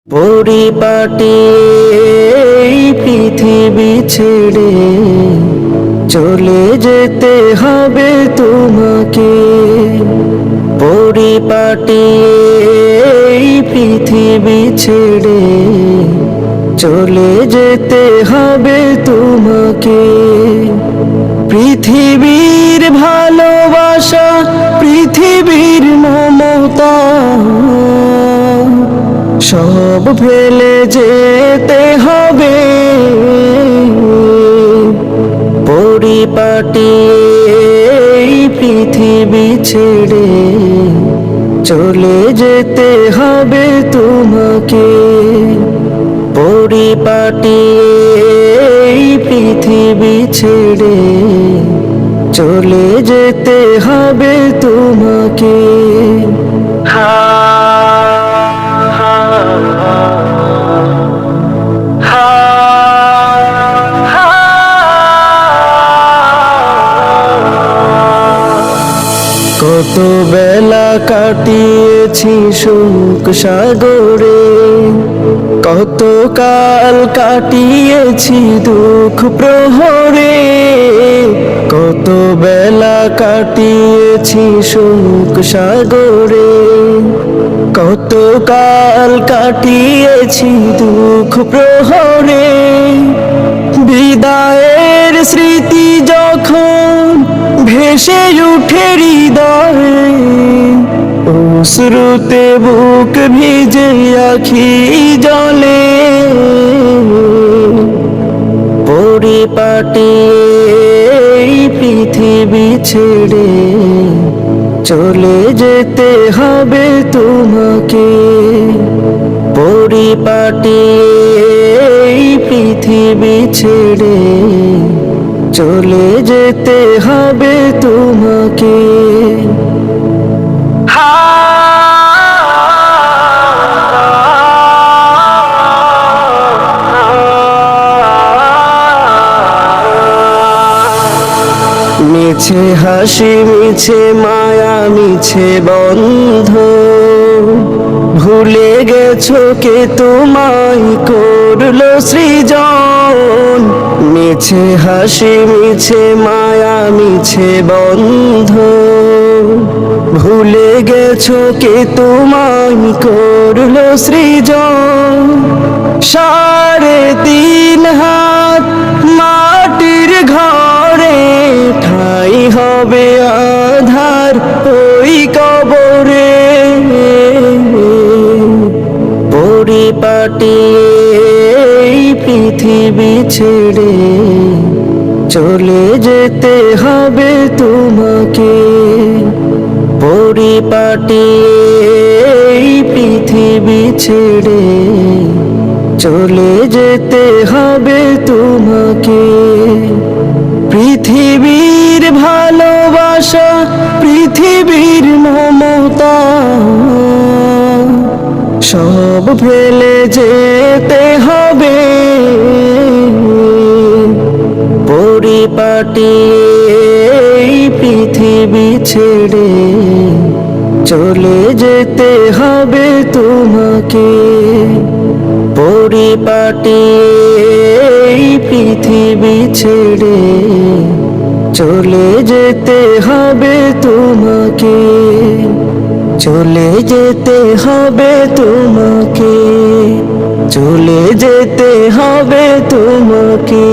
পরিপাটি এই পৃথিবী ছেড়ে চলে যেতে হবে তোমাকে। পরিপাটি এই পৃথিবী ছেড়ে চলে যেতে হবে তোমাকে। পৃথিবীর ভালোবাসা, পৃথিবীর মমতা সব ফেলে যেতে হবে। পরিপাটি এই পৃথিবী ছেড়ে চলে যেতে হবে তোমাকে। পরিপাটি এই পৃথিবী ছেড়ে চলে যেতে হবে তোমাকে। কত বেলা কাটিয়েছি সুখ সাগরে, কত কাল কাটিয়েছি দুঃখ প্রহরে। কত বেলা কাটিয়েছি সুখ সাগরে, কত কাল কাটিয়েছি দুঃখ প্রহরে। বিদায়ের স্মৃতি যখন ভেসে উঠে হৃদয়ে, অশ্রুতে বুক ভিজে আখি জলে। পরিপাটি এই পৃথিবী ছেড়ে চলে যেতে হবে তোমাকে। পরিপাটি এই পৃথিবী ছেড়ে চলে যেতে হবে তোমাকে। মিছে হাসি, মিছে মায়া, মিছে বন্ধ, ভুলে গেছো কে তোমায় করলো সৃজন। মিছে হাসি, মিছে মায়া, মিছে বন্ধ, ভুলে গেছো কে তোমায় করলো সৃজন। 3.5 হাত মাটির ঘরে ঠাই হবে আধার ওই কবরে। পরিপাটি এই পৃথিবী ছেড়ে চলে যেতে হবে তোমাকে। পরিপাটি এই পৃথিবী ছেড়ে চলে যেতে হবে তোমাকে। পৃথিবীর ভালোবাসা, পৃথিবীর মমতা সব ফেলে যেতে হবে। পরিপাটি এই পৃথিবী ছেড়ে চলে যেতে হবে তোমাকে। পরিপাটি এই পৃথিবী ছেড়ে চলে যেতে হবে তোমাকে। চলে যেতে হবে তোমাকে, চলে যেতে হবে তোমাকে।